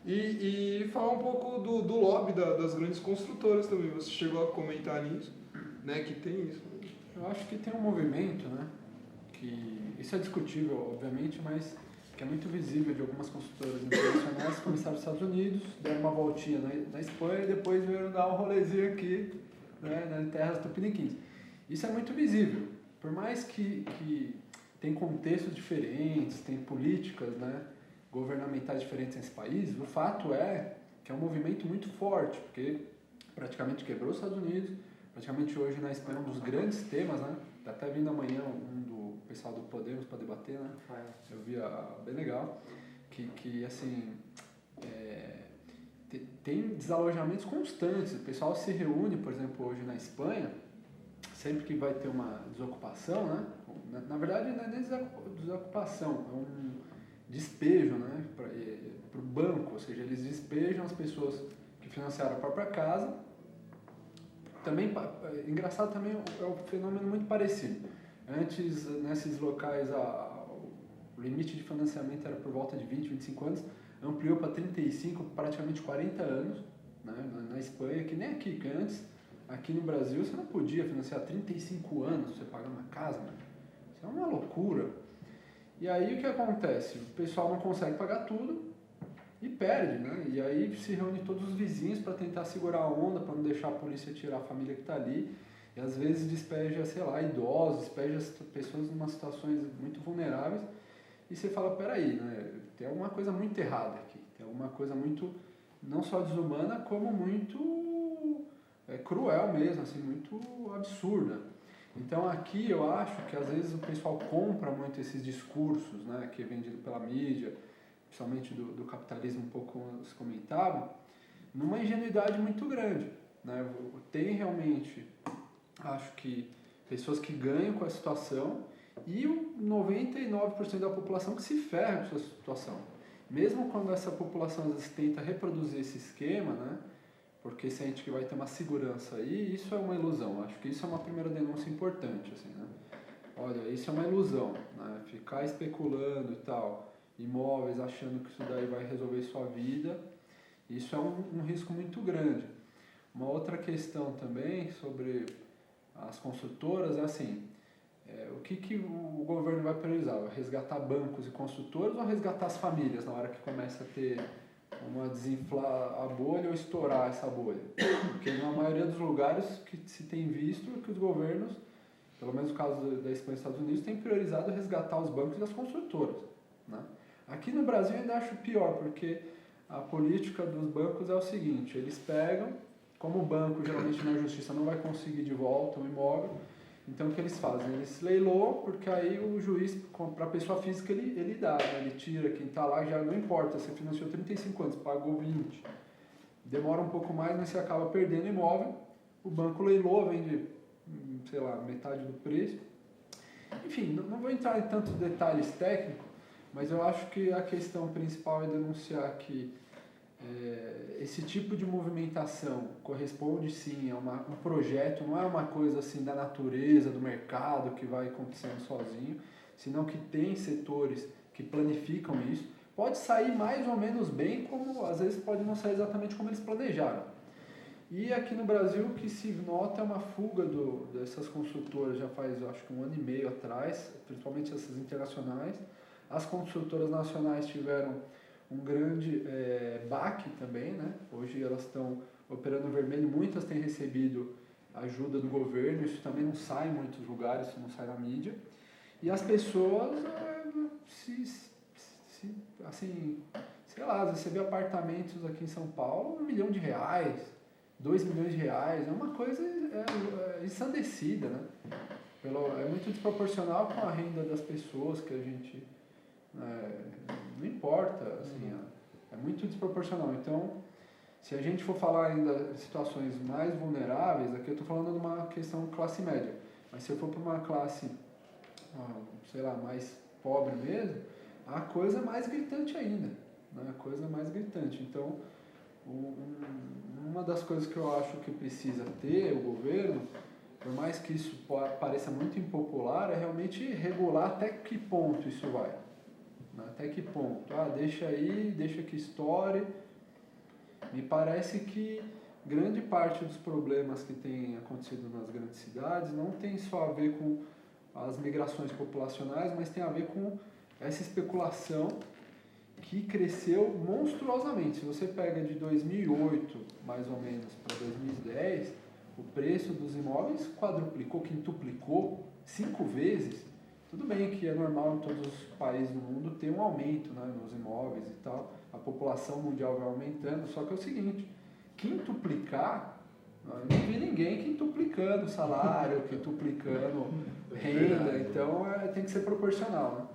E falar um pouco do lobby das grandes construtoras também. Você chegou a comentar nisso, né? Que tem isso. Eu acho que tem um movimento, né? Que isso é discutível, obviamente, mas que é muito visível de algumas construtoras internacionais que começaram nos Estados Unidos, deram uma voltinha na Espanha e depois vieram dar um rolezinho aqui, né, nas terras tupiniquins. Isso é muito visível. Por mais que tem contextos diferentes, tem políticas, né, governamentais diferentes nesse país, o fato é que é um movimento muito forte, porque praticamente quebrou os Estados Unidos, praticamente hoje na Espanha é um dos grandes temas, né? Tá até vindo amanhã um do pessoal do Podemos para debater, né? Eu vi bem legal, que assim, tem desalojamentos constantes, o pessoal se reúne, por exemplo, hoje na Espanha, sempre que vai ter uma desocupação, né? Na verdade não é nem desocupação, é um despejo, né? Para o banco, ou seja, eles despejam as pessoas que financiaram a própria casa. Também, engraçado também é um fenômeno muito parecido. Antes, nesses locais, o limite de financiamento era por volta de 20, 25 anos, ampliou para 35, praticamente 40 anos, né, na Espanha, que nem aqui, que antes, aqui no Brasil, você não podia financiar 35 anos pra você pagar uma casa, né? Isso é uma loucura. E aí o que acontece? O pessoal não consegue pagar tudo, e perde, né? E aí se reúne todos os vizinhos para tentar segurar a onda, para não deixar a polícia tirar a família que está ali. E às vezes despeja, sei lá, idosos, despeja pessoas em umas situações muito vulneráveis. E você fala, peraí, né? Tem alguma coisa muito errada aqui. Tem alguma coisa muito, não só desumana, como muito cruel mesmo, assim, muito absurda. Então aqui eu acho que às vezes o pessoal compra muito esses discursos, né? Que é vendido pela mídia, principalmente do capitalismo, um pouco como se comentava, numa ingenuidade muito grande. Né? Tem realmente, acho que, pessoas que ganham com a situação e o 99% da população que se ferra com essa situação. Mesmo quando essa população às vezes tenta reproduzir esse esquema, né? Porque sente que vai ter uma segurança aí, isso é uma ilusão. Acho que isso é uma primeira denúncia importante. Assim, né? Olha, isso é uma ilusão, né? Ficar especulando e tal, imóveis achando que isso daí vai resolver sua vida, isso é um risco muito grande. Uma outra questão também sobre as construtoras é assim, o que o governo vai priorizar? Resgatar bancos e construtoras ou resgatar as famílias na hora que começa a ter uma desinflar a bolha ou estourar essa bolha? Porque na maioria dos lugares que se tem visto é que os governos, pelo menos no caso da Espanha e dos Estados Unidos, têm priorizado resgatar os bancos e as construtoras. Né? Aqui no Brasil eu ainda acho pior, porque a política dos bancos é o seguinte, eles pegam, como o banco geralmente na justiça não vai conseguir de volta o imóvel, então o que eles fazem? Eles leiloam, porque aí o juiz, para a pessoa física, ele dá, né? Ele tira quem está lá, já não importa, você financiou 35 anos, pagou 20, demora um pouco mais, mas você acaba perdendo o imóvel, o banco leiloa, vende, sei lá, metade do preço. Enfim, não vou entrar em tantos detalhes técnicos, mas eu acho que a questão principal é denunciar que esse tipo de movimentação corresponde sim a um projeto, não é uma coisa assim da natureza, do mercado que vai acontecendo sozinho, senão que tem setores que planificam isso. Pode sair mais ou menos bem, como às vezes pode não sair exatamente como eles planejaram. E aqui no Brasil o que se nota é uma fuga dessas construtoras já faz, eu acho que 1 ano e meio atrás, principalmente essas internacionais. As construtoras nacionais tiveram um grande baque também, né? Hoje elas estão operando no vermelho, muitas têm recebido ajuda do governo, isso também não sai em muitos lugares, isso não sai na mídia. E as pessoas assim, sei lá, você vê apartamentos aqui em São Paulo, R$ 1 milhão, 2 milhões de reais, é uma coisa ensandecida, né? É muito desproporcional com a renda das pessoas que a gente não importa, assim, é muito desproporcional. Então, se a gente for falar ainda de situações mais vulneráveis, aqui eu estou falando de uma questão classe média, mas se eu for para uma classe, sei lá, mais pobre mesmo, a coisa é mais gritante ainda, né? A coisa é mais gritante. Então, uma das coisas que eu acho que precisa ter o governo, por mais que isso pareça muito impopular, é realmente regular até que ponto isso vai. Até que ponto? Deixa aí, deixa que estoure, Me parece que grande parte dos problemas que têm acontecido nas grandes cidades não tem só a ver com as migrações populacionais, mas tem a ver com essa especulação que cresceu monstruosamente. Se você pega de 2008, mais ou menos, para 2010, o preço dos imóveis quadruplicou, quintuplicou, 5 vezes. Tudo bem que é normal em todos os países do mundo ter um aumento, né, nos imóveis e tal, a população mundial vai aumentando, só que é o seguinte, quintuplicar, eu não vi ninguém quintuplicando salário, quintuplicando renda, então tem que ser proporcional, né?